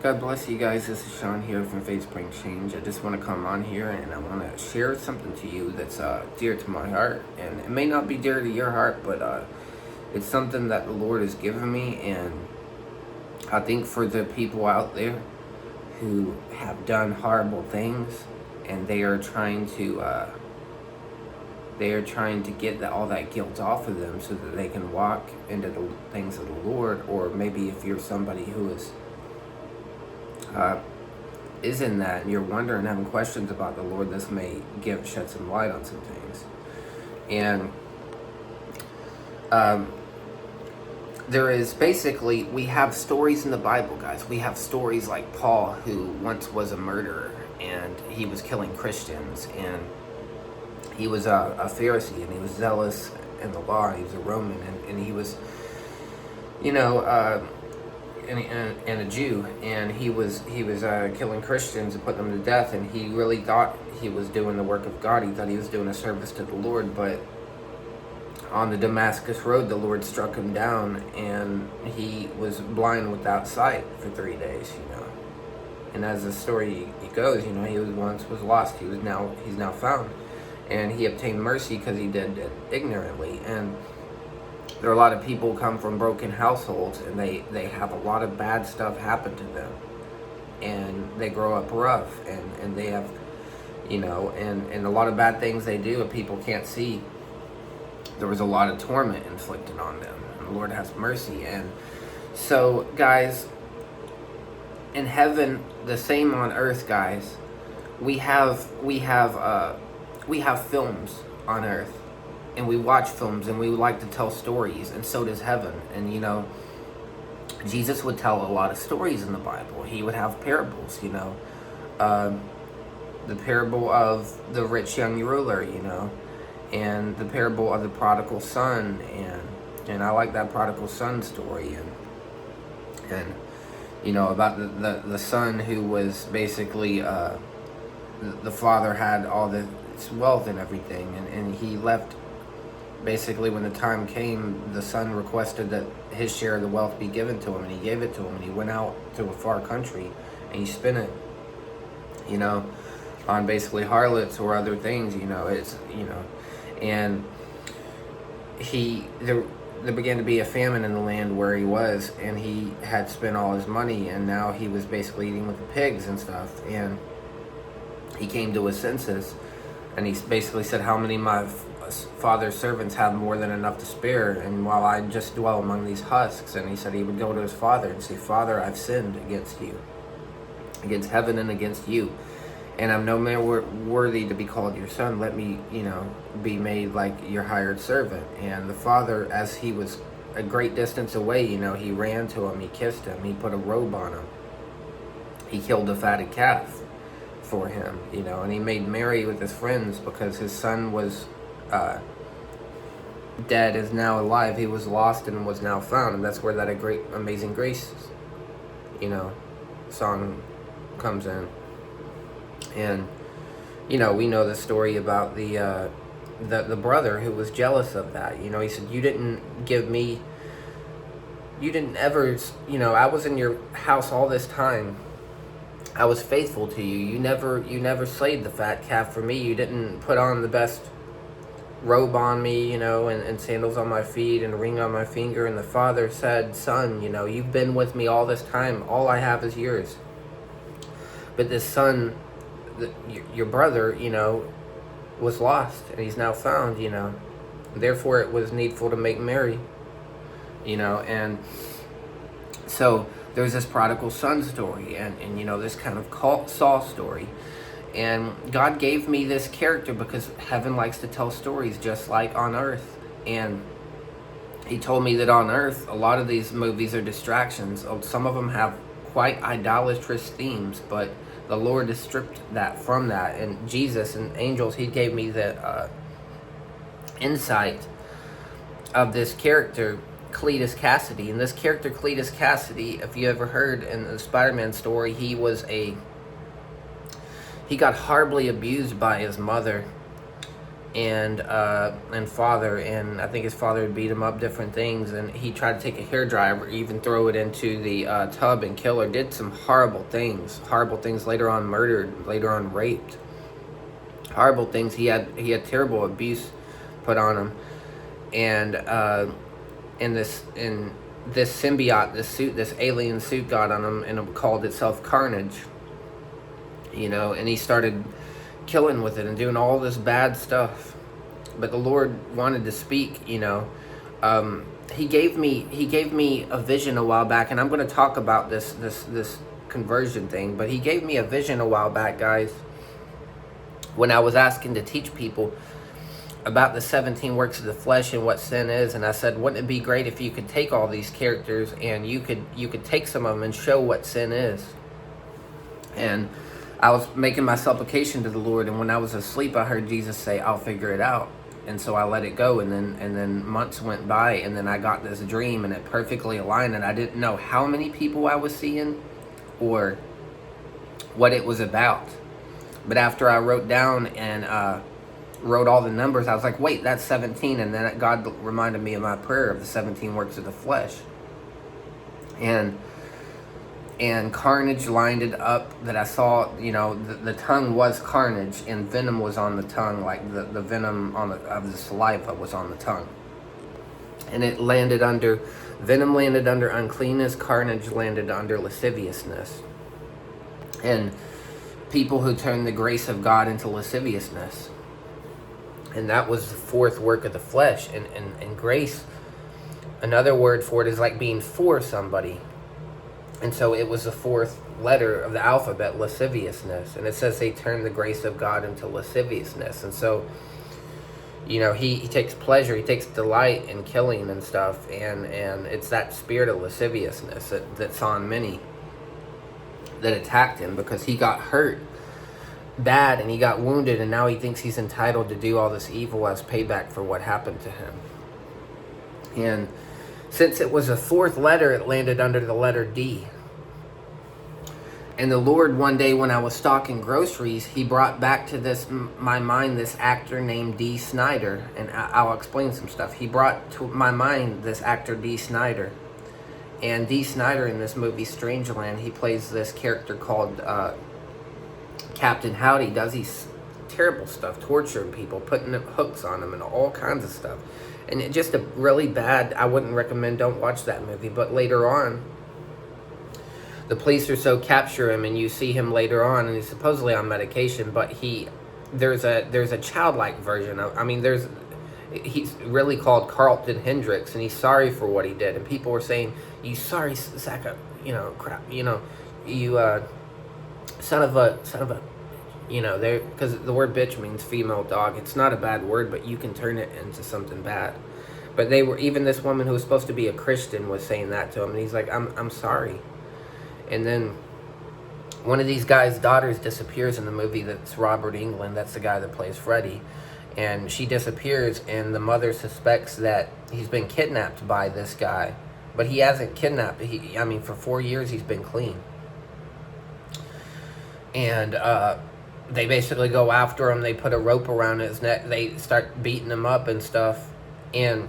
God bless you guys. This is Sean here from Faith Spring Change. I just want to come on here and I want to share something to you that's dear to my heart. And it may not be dear to your heart, but it's something that the Lord has given me. And I think for the people out there who have done horrible things and they are trying to get all that guilt off of them so that they can walk into the things of the Lord. Or maybe if you're somebody who is in that and you're wondering, having questions about the Lord, this may shed some light on some things. And there is basically, we have stories in the Bible, guys. We have stories like Paul, who once was a murderer and he was killing Christians, and he was a Pharisee, and he was zealous in the law. He was a Roman, and he was, and a Jew, and he was killing Christians and putting them to death. And he really thought he was doing the work of God. He thought he was doing a service to the Lord. But on the Damascus road, the Lord struck him down, and he was blind without sight for 3 days. And as the story goes, he once was lost. He's now found. And he obtained mercy because he did it ignorantly. And there are a lot of people who come from broken households, and they have a lot of bad stuff happen to them. And they grow up rough, and they have, and a lot of bad things they do, and people can't see. There was a lot of torment inflicted on them. And the Lord has mercy. And so, guys, in heaven, the same on earth, guys. We have films on earth, and we watch films, and we like to tell stories, and so does heaven. And Jesus would tell a lot of stories in the Bible. He would have parables, the parable of the rich young ruler, and the parable of the prodigal son, and I like that prodigal son story, and about the son who was basically the father had all this wealth and everything, and he left. Basically, when the time came, the son requested that his share of the wealth be given to him, and he gave it to him, and he went out to a far country, and he spent it, on basically harlots or other things, and there began to be a famine in the land where he was, and he had spent all his money, and now he was basically eating with the pigs and stuff. And he came to his senses, and he basically said, how many of my father's servants have more than enough to spare, and while I just dwell among these husks? And he said he would go to his father and say, Father, I've sinned against you, against heaven and against you, and I'm no more worthy to be called your son. Let me, be made like your hired servant. And the father, as he was a great distance away, he ran to him, he kissed him, he put a robe on him, he killed a fatted calf for him, and he made merry with his friends because his son was dead, is now alive. He was lost and was now found. And that's where that great Amazing Grace song comes in. And we know the story about the brother who was jealous of that. He said, you didn't ever, I was in your house all this time, I was faithful to you. You never slayed the fat calf for me. You didn't put on the best robe on me, and sandals on my feet and a ring on my finger. And the father said, son, you've been with me all this time. All I have is yours. But this son, your brother, was lost, and he's now found, Therefore, it was needful to make merry, and so there's this prodigal son story, and this kind of Saul story. And God gave me this character because heaven likes to tell stories just like on earth. And he told me that on earth, a lot of these movies are distractions. Some of them have quite idolatrous themes, but the Lord has stripped that from that. And Jesus and angels, he gave me the insight of this character, Cletus Cassidy. And this character, Cletus Cassidy, if you ever heard in the Spider-Man story, he got horribly abused by his mother, and father, and I think his father would beat him up, different things, and he tried to take a hairdryer or even throw it into the tub and kill her. Did some horrible things, later on murdered, later on raped, horrible things. He had terrible abuse put on him, and this symbiote, this alien suit got on him, and it called itself Carnage, and he started killing with it and doing all this bad stuff. But the Lord wanted to speak. He gave me a vision a while back, and I'm going to talk about this conversion thing. But he gave me a vision a while back, guys, when I was asking to teach people about the 17 works of the flesh and what sin is. And I said, wouldn't it be great if you could take all these characters and you could take some of them and show what sin is? And I was making my supplication to the Lord, and when I was asleep, I heard Jesus say, I'll figure it out. And so I let it go, and then months went by, and then I got this dream, and it perfectly aligned, and I didn't know how many people I was seeing or what it was about. But after I wrote down and wrote all the numbers, I was like, wait, that's 17, and then God reminded me of my prayer of the 17 works of the flesh. And carnage lined it up that I saw, the tongue was carnage, and venom was on the tongue, like the venom of the saliva was on the tongue. And venom landed under uncleanness, carnage landed under lasciviousness. And people who turned the grace of God into lasciviousness. And that was the fourth work of the flesh. And grace, another word for it is like being for somebody. And so it was the fourth letter of the alphabet, lasciviousness. And it says they turned the grace of God into lasciviousness. And so, he takes pleasure, he takes delight in killing and stuff. And it's that spirit of lasciviousness that's on many that attacked him, because he got hurt bad and he got wounded, and now he thinks he's entitled to do all this evil as payback for what happened to him. And since it was a fourth letter, it landed under the letter D. And the Lord, one day when I was stocking groceries, he brought back to my mind this actor named D. Snyder. And I'll explain some stuff. He brought to my mind this actor D. Snyder. And D. Snyder in this movie Strangeland, he plays this character called Captain Howdy. Does these terrible stuff, torturing people, putting hooks on them and all kinds of stuff. And it just a really bad, I wouldn't recommend, don't watch that movie. But later on, the police or so capture him, and you see him later on, and he's supposedly on medication, but there's a childlike version of, he's really called Carlton Hendricks, and he's sorry for what he did. And people were saying, you sorry sack of, crap, you son of a, because the word bitch means female dog. It's not a bad word, but you can turn it into something bad. But even this woman who was supposed to be a Christian was saying that to him, and he's like, I'm sorry. And then one of these guys' daughters disappears in the movie. That's Robert Englund. That's the guy that plays Freddy. And she disappears, and the mother suspects that he's been kidnapped by this guy. But he hasn't kidnapped. For 4 years, he's been clean. And they basically go after him. They put a rope around his neck. They start beating him up and stuff. And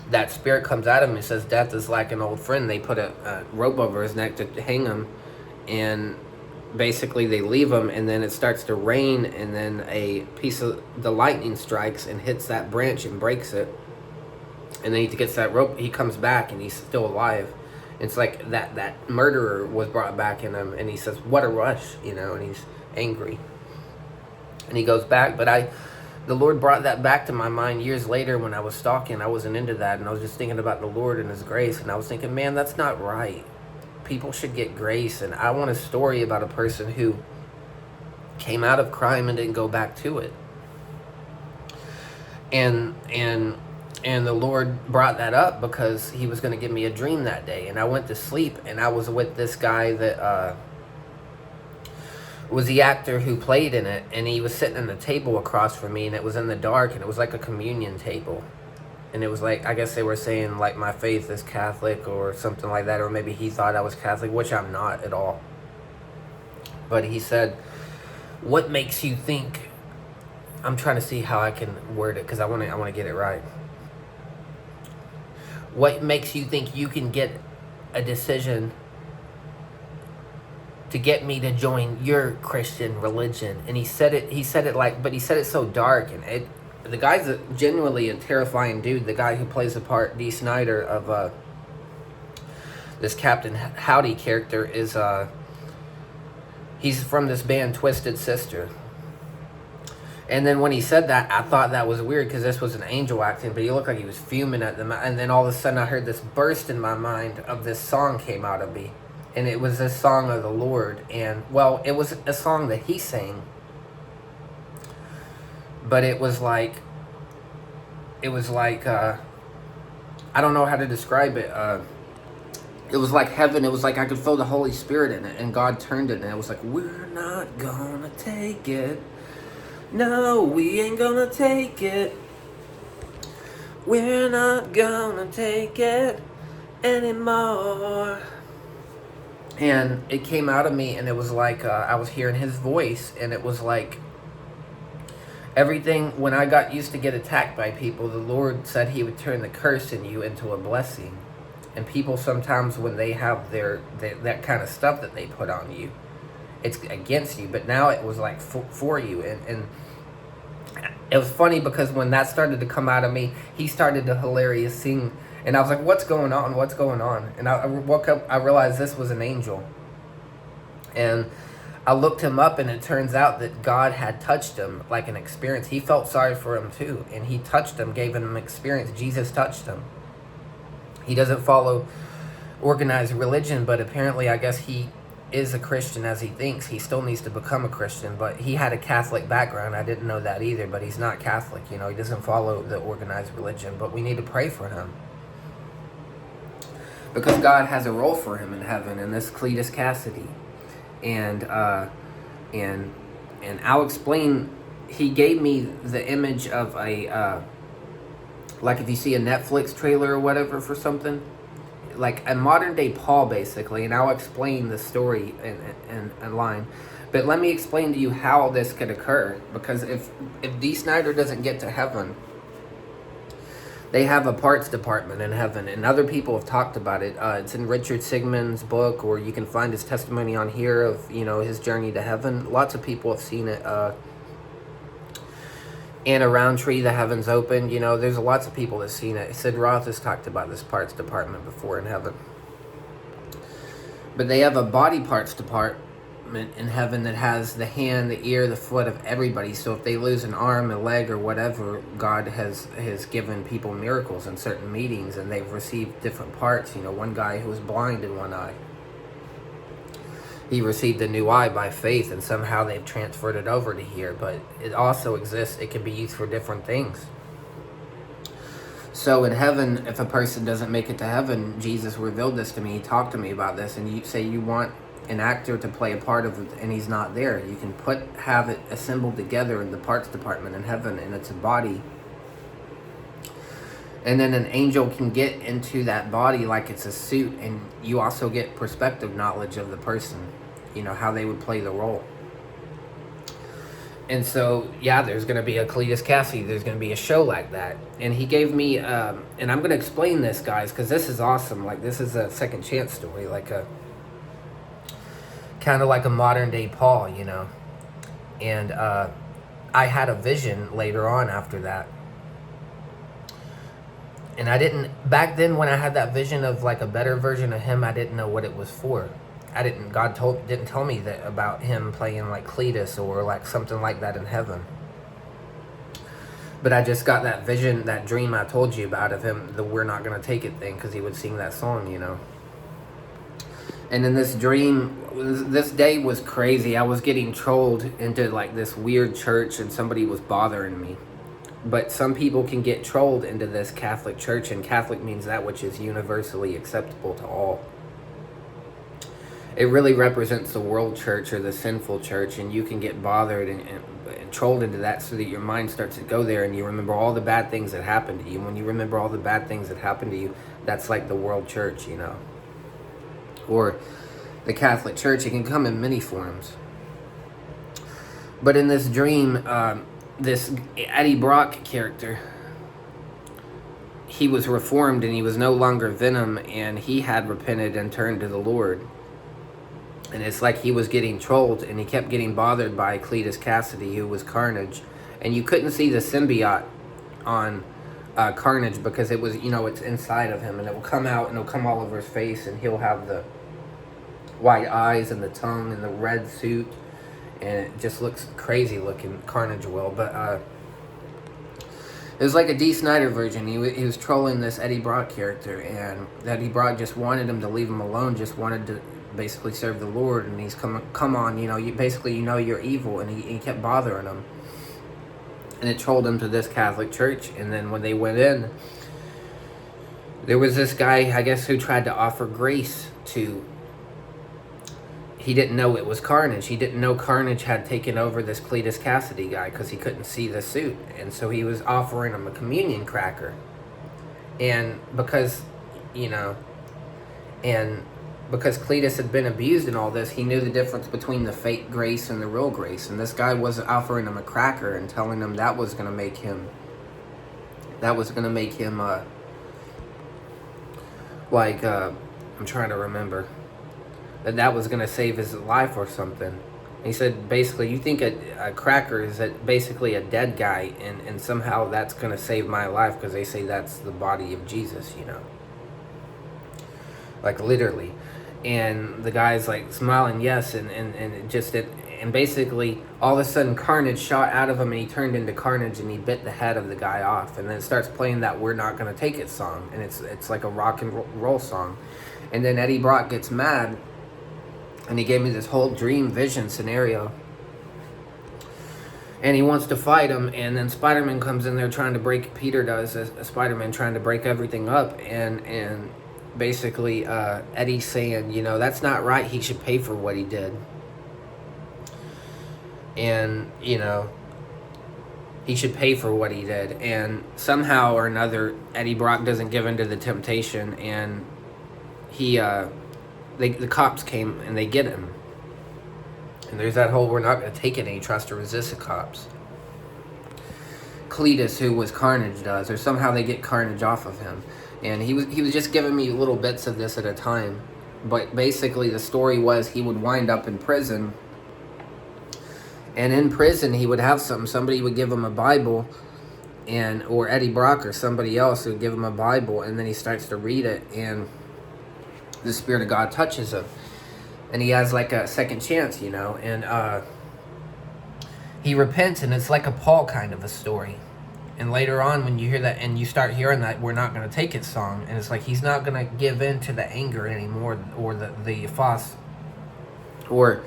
that spirit comes at him and says, death is like an old friend. They put a rope over his neck to hang him. And basically they leave him, and then it starts to rain, and then a piece of the lightning strikes and hits that branch and breaks it. And then he gets that rope. He comes back, and he's still alive. It's like that murderer was brought back in him, and he says, what a rush, and he's angry. And he goes back, but the Lord brought that back to my mind years later when I was stalking. I wasn't into that, and I was just thinking about the Lord and His grace, and I was thinking, man, that's not right. People should get grace, and I want a story about a person who came out of crime and didn't go back to it. And the Lord brought that up because He was going to give me a dream that day. And I went to sleep, and I was with this guy that was the actor who played in it. And he was sitting at a table across from me, and it was in the dark, and it was like a communion table. And it was like, I guess they were saying, like, my faith is Catholic or something like that. Or maybe he thought I was Catholic, which I'm not at all. But he said, what makes you think I'm trying to see how I can word it because I want to get it right. What makes you think you can get a decision to get me to join your Christian religion? And he said it like, but he said it so dark, and the guy's genuinely a terrifying dude. The guy who plays the part, D. Snyder, of this Captain Howdy character, is he's from this band Twisted Sister. And then when he said that, I thought that was weird because this was an angel acting, but he looked like he was fuming at them. And then all of a sudden I heard this burst in my mind of this song came out of me. And it was this song of the Lord. And, well, it was a song that he sang. But it was like, I don't know how to describe it. It was like heaven. It was like I could feel the Holy Spirit in it. And God turned it. And it was like, we're not gonna take it. No, we ain't gonna take it. We're not gonna take it anymore. And it came out of me, and it was like I was hearing his voice, and it was like everything. When I got used to get attacked by people, the Lord said he would turn the curse in you into a blessing. And people sometimes, when they have that kind of stuff that they put on you, it's against you, but now it was like for you. And it was funny because when that started to come out of me, he started to hilarious sing, and I was like, what's going on? And I woke up, I realized this was an angel. And I looked him up, and it turns out that God had touched him, like an experience. He felt sorry for him too, and he touched him, gave him an experience. Jesus touched him. He doesn't follow organized religion, but apparently I guess he is a Christian as he thinks. He still needs to become a Christian, but he had a Catholic background. I didn't know that either, but he's not Catholic. He doesn't follow the organized religion, but we need to pray for him because God has a role for him in heaven, and this Cletus Cassidy. And I'll explain. He gave me the image of a like if you see a Netflix trailer or whatever for something, like a modern day Paul basically, and I'll explain the story in line. But let me explain to you how this could occur, because if D. Snyder doesn't get to heaven, they have a parts department in heaven, and other people have talked about it. It's in Richard Sigmund's book, or you can find his testimony on here of his journey to heaven. Lots of people have seen it. Anna Roundtree, The Heavens Open, there's lots of people that's seen it. Sid Roth has talked about this parts department before in heaven. But they have a body parts department in heaven that has the hand, the ear, the foot of everybody. So if they lose an arm, a leg, or whatever, God has given people miracles in certain meetings, and they've received different parts. One guy who was blind in one eye, he received a new eye by faith, and somehow they've transferred it over to here. But it also exists. It can be used for different things. So in heaven, if a person doesn't make it to heaven, Jesus revealed this to me. He talked to me about this. And you say you want an actor to play a part of it, and he's not there. You can have it assembled together in the parts department in heaven, and it's a body. And then an angel can get into that body like it's a suit, and you also get perspective knowledge of the person, how they would play the role. And so, yeah, there's going to be a Cletus Cassidy. There's going to be a show like that. And he gave me, and I'm going to explain this, guys, because this is awesome. Like, this is a second chance story, like kind of like a modern day Paul, And I had a vision later on after that. And I didn't, back then when I had that vision of like a better version of him, I didn't know what it was for. God didn't tell me that about him playing like Cletus or like something like that in heaven. But I just got that vision, that dream I told you about of him, the "We're Not Gonna Take It" thing, because he would sing that song, And in this dream, this day was crazy. I was getting trolled into like this weird church, and somebody was bothering me. But some people can get trolled into this Catholic church, and Catholic means that which is universally acceptable to all. It really represents the world church or the sinful church, and you can get bothered and trolled into that, so that your mind starts to go there, and you remember all the bad things that happened to you. When you remember all the bad things that happened to you, that's like the world church, Or the Catholic Church. It can come in many forms. But in this dream, this Eddie Brock character, he was reformed and he was no longer Venom, and he had repented and turned to the Lord. And it's like he was getting trolled, and he kept getting bothered by Cletus Cassidy, who was Carnage. And you couldn't see the symbiote on Carnage because it was, it's inside of him, and it will come out and it'll come all over his face, and he'll have the white eyes and the tongue and the red suit, and it just looks crazy looking. Carnage will, but it was like a D. Snyder version. He was trolling this Eddie Brock character, and Eddie Brock just wanted him to leave him alone, just wanted to basically serve the Lord, and he's come on, you're evil, and he kept bothering him. And it trolled him to this Catholic church, and then when they went in, there was this guy, I guess, who tried to offer grace to... He didn't know it was Carnage. He didn't know Carnage had taken over this Cletus Cassidy guy because he couldn't see the suit. And so he was offering him a communion cracker. And because Cletus had been abused in all this, he knew the difference between the fake grace and the real grace. And this guy was offering him a cracker and telling him that was going to make him... I'm trying to remember. That was going to save his life or something. And he said, basically, you think a cracker is basically a dead guy, and somehow that's going to save my life because they say that's the body of Jesus, Like, literally. And the guy's, like, smiling, yes, and basically, all of a sudden, Carnage shot out of him, and he turned into Carnage, and he bit the head of the guy off. And then it starts playing that "We're Not Gonna Take It" song, and it's like a rock and roll song. And then Eddie Brock gets mad, and he gave me this whole dream vision scenario. And he wants to fight him, and then Spider-Man comes in there trying to break... Peter does, a Spider-Man trying to break everything up, and basically Eddie's saying, that's not right, he should pay for what he did. And, he should pay for what he did. And somehow or another, Eddie Brock doesn't give in to the temptation, and the cops came and they get him. And there's that whole, we're not going to take it, and he tries to resist the cops. Cletus, who was Carnage, does, or somehow they get Carnage off of him. And he was just giving me little bits of this at a time. But basically the story was he would wind up in prison. And in prison he would have somebody would give him a Bible, or Eddie Brock or somebody else would give him a Bible, and then he starts to read it, and the Spirit of God touches him, and he has like a second chance, and he repents, and it's like a Paul kind of a story. And later on, when you hear that, and you start hearing that "We're Not Going to Take It" song, and it's like he's not going to give in to the anger anymore, or the fuss, or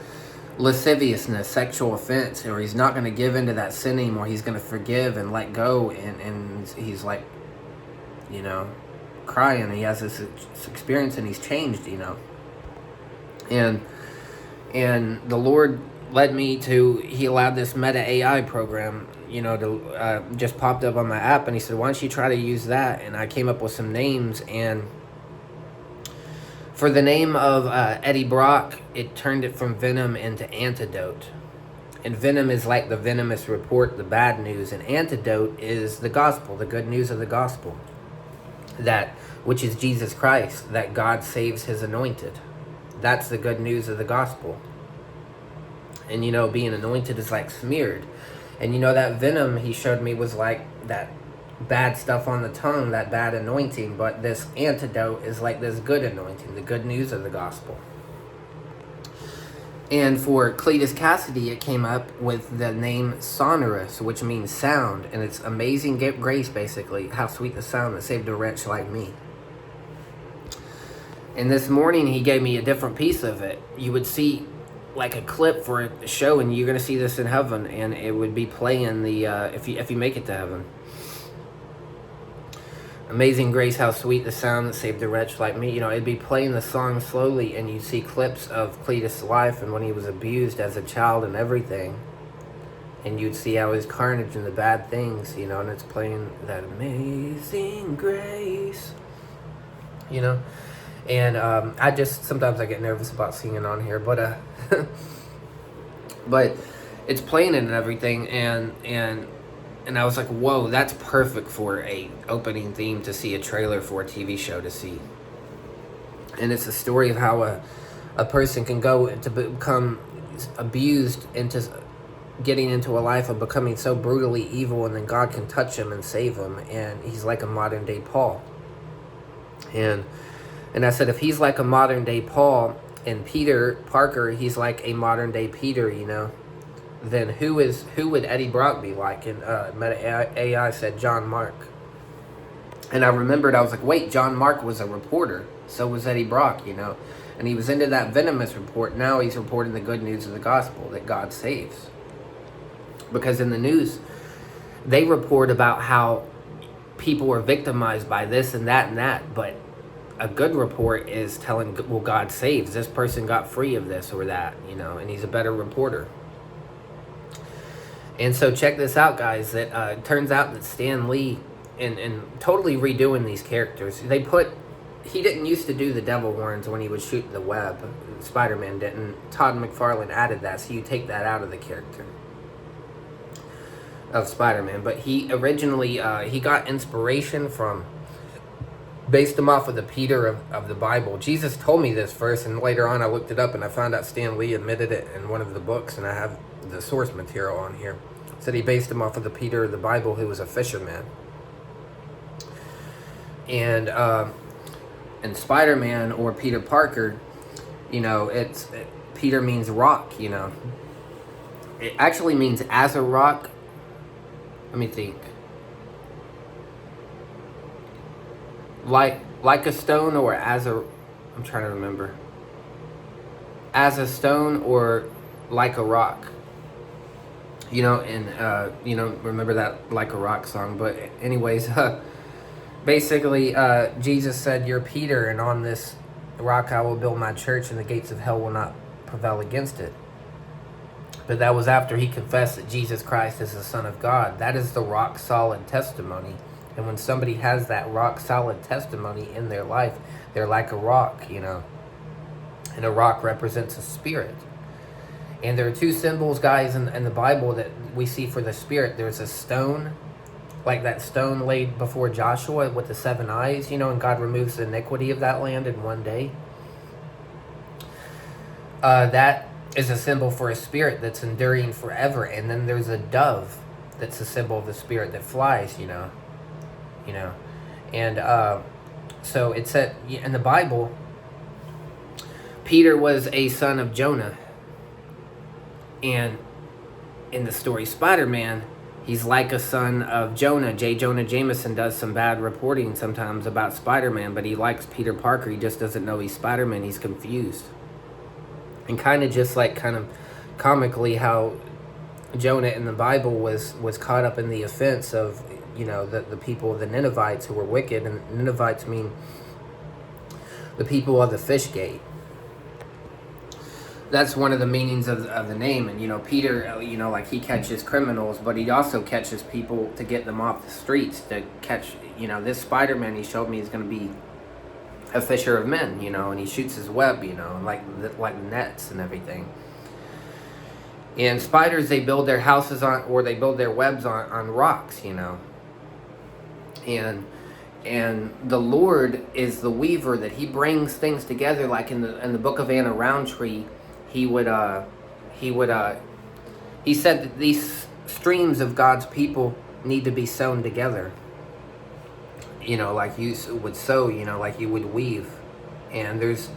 lasciviousness, sexual offense, or he's not going to give into that sin anymore. He's going to forgive and let go, and he's like, crying. He has this experience, and he's changed, and the Lord led me to, he allowed this Meta AI program, to just popped up on my app, and he said, why don't you try to use that? And I came up with some names, and for the name of Eddie Brock, it turned it from Venom into Antidote. And Venom is like the venomous report, the bad news, and Antidote is the gospel, the good news of the gospel, which is Jesus Christ, that God saves his anointed. That's the good news of the gospel. And being anointed is like smeared. And that venom he showed me was like that bad stuff on the tongue, that bad anointing. But this antidote is like this good anointing, the good news of the gospel. And for Cletus Cassidy, it came up with the name Sonorous, which means sound. And it's amazing grace, basically. How sweet the sound that saved a wretch like me. And this morning, he gave me a different piece of it. You would see like a clip for a show, and you're going to see this in heaven, and it would be playing the if you make it to heaven. Amazing grace, how sweet the sound that saved a wretch like me. It'd be playing the song slowly, and you'd see clips of Cletus' life and when he was abused as a child and everything, and you'd see how his carnage and the bad things, and it's playing that amazing grace, and I just, sometimes I get nervous about singing on here, but but it's playing it and everything, and And I was like, whoa, that's perfect for a opening theme to see, a trailer for a TV show to see. And it's a story of how a person can go to become abused into getting into a life of becoming so brutally evil, and then God can touch him and save him. And he's like a modern day Paul. And I said, if he's like a modern day Paul, and Peter Parker, he's like a modern day Peter, you know, then who would Eddie Brock be like? And Meta AI said John Mark. And I remembered, I was like, wait, John Mark was a reporter. So was Eddie Brock, you know. And he was into that venomous report. Now he's reporting the good news of the gospel, that God saves. Because in the news, they report about how people are victimized by this and that and that. But a good report is telling, well, God saves. This person got free of this or that, you know. And he's a better reporter. And so check this out, guys. That it turns out that Stan Lee, and totally redoing these characters, he didn't used to do the devil horns when he would shoot the web. Spider-Man didn't. Todd McFarlane added that, so you take that out of the character of Spider-Man. But he originally, he got inspiration from, based him off of the Peter of the Bible. Jesus told me this first, and later on I looked it up, and I found out Stan Lee admitted it in one of the books, and I have the source material on here. Said he based him off of the Peter of the Bible, who was a fisherman. And Spider-Man, or Peter Parker, you know, Peter means rock, you know. It actually means as a rock. Let me think. Like a stone, or as a, I'm trying to remember. As a stone, or like a rock. You know, and, you know, remember that Like a Rock song. But anyways, basically, Jesus said, you're Peter, and on this rock I will build my church, and the gates of hell will not prevail against it. But that was after he confessed that Jesus Christ is the Son of God. That is the rock-solid testimony. And when somebody has that rock-solid testimony in their life, they're like a rock, you know. And a rock represents a spirit. And there are two symbols, guys, in the Bible that we see for the spirit. There's a stone, like that stone laid before Joshua with the 7 eyes, you know, and God removes the iniquity of that land in one day. That is a symbol for a spirit that's enduring forever. And then there's a dove that's a symbol of the spirit that flies, you know. And so it said in the Bible, Peter was a son of Jonah. And in the story Spider-Man, he's like a son of Jonah. J. Jonah Jameson does some bad reporting sometimes about Spider-Man, but he likes Peter Parker. He just doesn't know he's Spider-Man. He's confused. And kind of comically how Jonah in the Bible was caught up in the offense of, you know, the people, the Ninevites, who were wicked. And Ninevites mean the people of the fish gate. That's one of the meanings of the name. And, you know, Peter, you know, like, he catches criminals, but he also catches people to get them off the streets, to catch, you know, this Spider-Man he showed me is going to be a fisher of men, you know, and he shoots his web, you know, like nets and everything. And spiders, they build their houses on, or they build their webs on rocks, you know. And the Lord is the weaver, that he brings things together. Like in the book of Anna Roundtree, he said that these streams of God's people need to be sewn together. You know, like you would sew, you know, like you would weave. And there's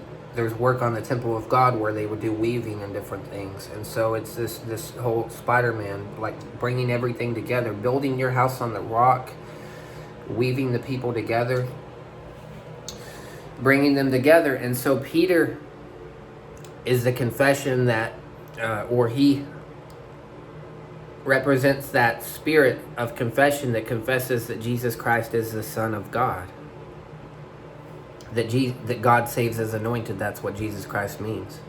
work on the temple of God where they would do weaving and different things. And so it's this whole Spider-Man, like bringing everything together, building your house on the rock, weaving the people together, bringing them together. And so Peter is the confession that, or he represents that spirit of confession that confesses that Jesus Christ is the Son of God. That God saves as anointed. That's what Jesus Christ means.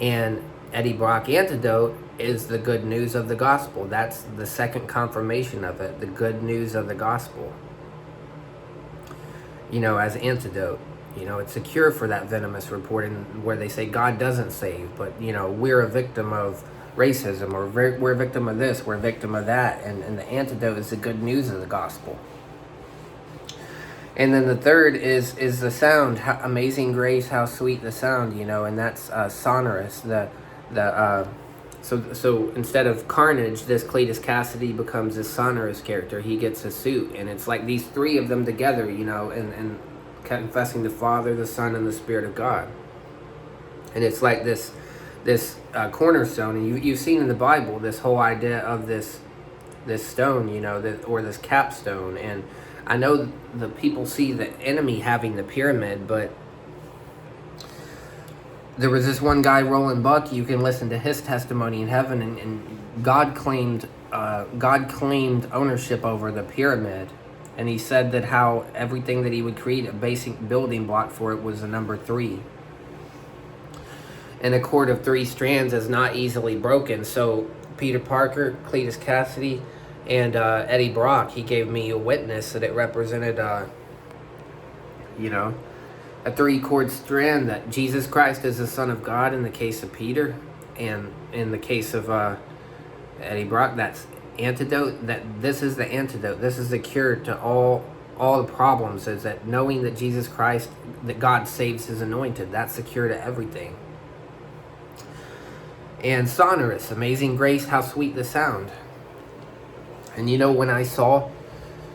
And Eddie Brock antidote is the good news of the gospel. That's the second confirmation of it. The good news of the gospel. You know, as antidote. You know, it's a cure for that venomous reporting where they say God doesn't save. But, you know, we're a victim of racism, or we're a victim of this, we're a victim of that. And the antidote is the good news of the gospel. And then the third is the sound. Amazing grace, how sweet the sound, and that's sonorous. So instead of Carnage, this Cletus Cassidy becomes this sonorous character. He gets a suit, and it's like these three of them together, and confessing the Father, the Son, and the Spirit of God. And it's like this cornerstone. And you've seen in the Bible this whole idea of this stone, or this capstone. And I know the people see the enemy having the pyramid, but there was this one guy, Roland Buck. You can listen to his testimony in heaven, and God claimed ownership over the pyramid, and he said that how everything that he would create, a basic building block for it, was the number 3. And a cord of 3 strands is not easily broken. So Peter Parker, Cletus Cassidy, and Eddie Brock, he gave me a witness that it represented, a 3-cord strand, that Jesus Christ is the Son of God in the case of Peter, and in the case of Eddie Brock, that's antidote. That this is the antidote. This is the cure to all the problems. Is that knowing that Jesus Christ, that God saves His anointed. That's the cure to everything. And sonorous, amazing grace, how sweet the sound. And when I saw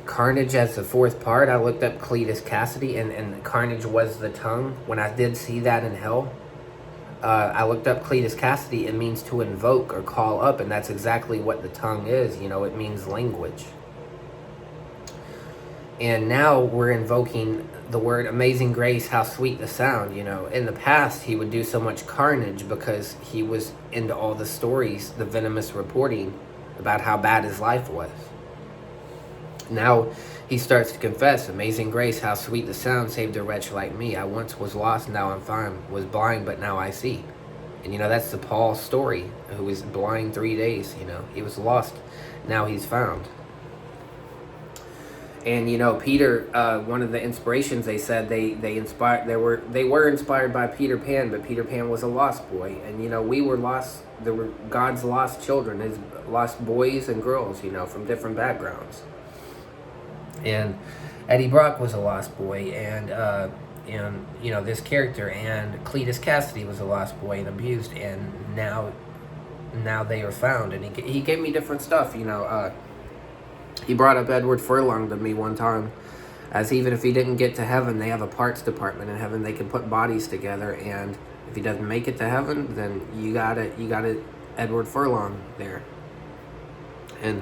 Carnage as the 4th part, I looked up Cletus Cassidy, and Carnage was the tongue. When I did see that in hell, I looked up Cletus Cassidy. It means to invoke or call up, and that's exactly what the tongue is. It means language. And now we're invoking the word amazing grace, how sweet the sound. In the past, he would do so much carnage because he was into all the stories, the venomous reporting about how bad his life was. Now he starts to confess, amazing grace, how sweet the sound, saved a wretch like me. I once was lost, now I'm found, was blind, but now I see. And that's the Paul story, who was blind 3 days. He was lost, now he's found. And Peter, one of the inspirations, they said they were inspired by Peter Pan, but Peter Pan was a lost boy, and we were lost. There were God's lost children, His lost boys and girls, from different backgrounds. And Eddie Brock was a lost boy, and this character, and Cletus Cassidy was a lost boy and abused, and now they are found. And he gave me different stuff, He brought up Edward Furlong to me one time, as even if he didn't get to heaven, they have a parts department in heaven. They can put bodies together, and if he doesn't make it to heaven, then you got Edward Furlong there. And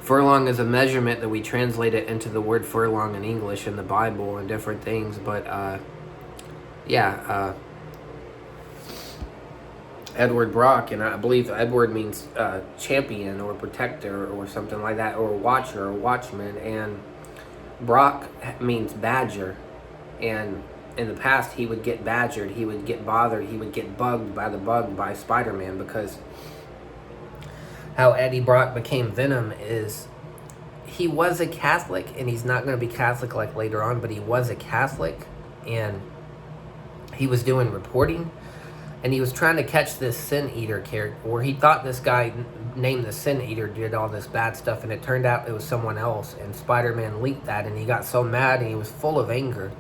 furlong is a measurement that we translate it into the word furlong in English in the Bible and different things. But Edward Brock, and I believe Edward means champion or protector or something like that, or watcher or watchman, and Brock means badger. And in the past, he would get badgered, he would get bothered, he would get bugged by Spider-Man, because how Eddie Brock became Venom is he was a Catholic, and he's not going to be Catholic like later on, but he was a Catholic, and he was doing reporting. And he was trying to catch this Sin Eater character, where he thought this guy named the Sin Eater did all this bad stuff, and it turned out it was someone else. And Spider-Man leaked that, and he got so mad, and he was full of anger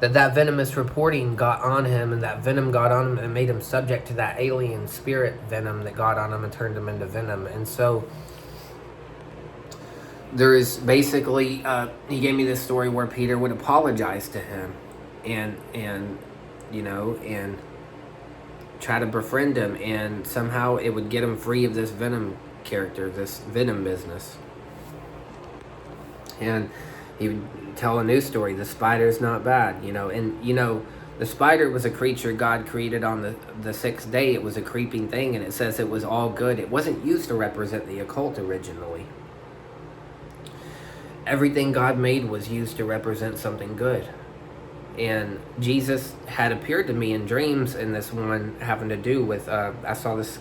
that venomous reporting got on him, and that venom got on him and made him subject to that alien spirit venom that got on him and turned him into Venom. And so there is basically, he gave me this story where Peter would apologize to him, and try to befriend him, and somehow it would get him free of this Venom character, this Venom business. And he would tell a new story, the spider's not bad, the spider was a creature God created on the 6th day. It was a creeping thing, and it says it was all good. It wasn't used to represent the occult originally. Everything God made was used to represent something good. And Jesus had appeared to me in dreams, and this one having to do with, I saw this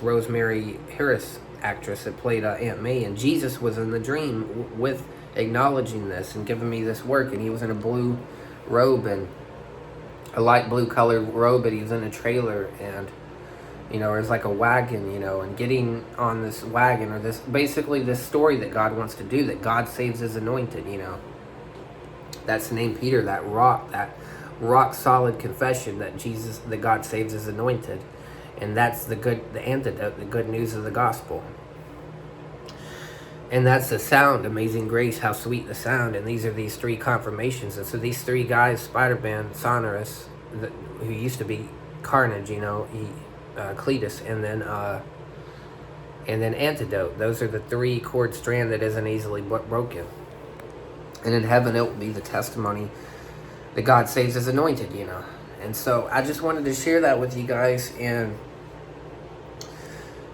Rosemary Harris actress that played Aunt May, and Jesus was in the dream with acknowledging this and giving me this work, and he was in a blue robe, and a light blue colored robe, but he was in a trailer, and You know, there's like a wagon, you know, and getting on this wagon, or this, basically this story that God wants to do, that God saves his anointed, you know. That's named Peter, that rock solid confession that God saves his anointed. And that's the antidote, the good news of the gospel. And that's the sound, Amazing Grace, how sweet the sound. And these are these three confirmations. And so these three guys, Spider-Man, Sonorous, who used to be Carnage, you know, Cletus, and then Antidote. Those are the three chord strand that isn't easily broken. And in heaven, it will be the testimony that God saves his anointed, you know. And so I just wanted to share that with you guys and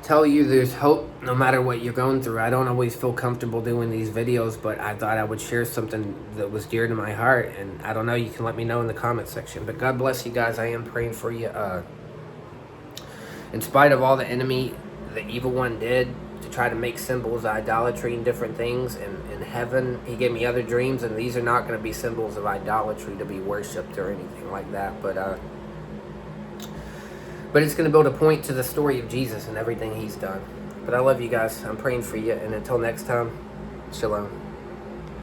tell you there's hope no matter what you're going through. I don't always feel comfortable doing these videos, but I thought I would share something that was dear to my heart. And I don't know, you can let me know in the comment section. But God bless you guys. I am praying for you. In spite of all the enemy, the evil one did to try to make symbols of idolatry and different things, and in heaven, he gave me other dreams, and these are not going to be symbols of idolatry to be worshipped or anything like that. But it's going to build a point to the story of Jesus and everything he's done. But I love you guys. I'm praying for you. And until next time, shalom.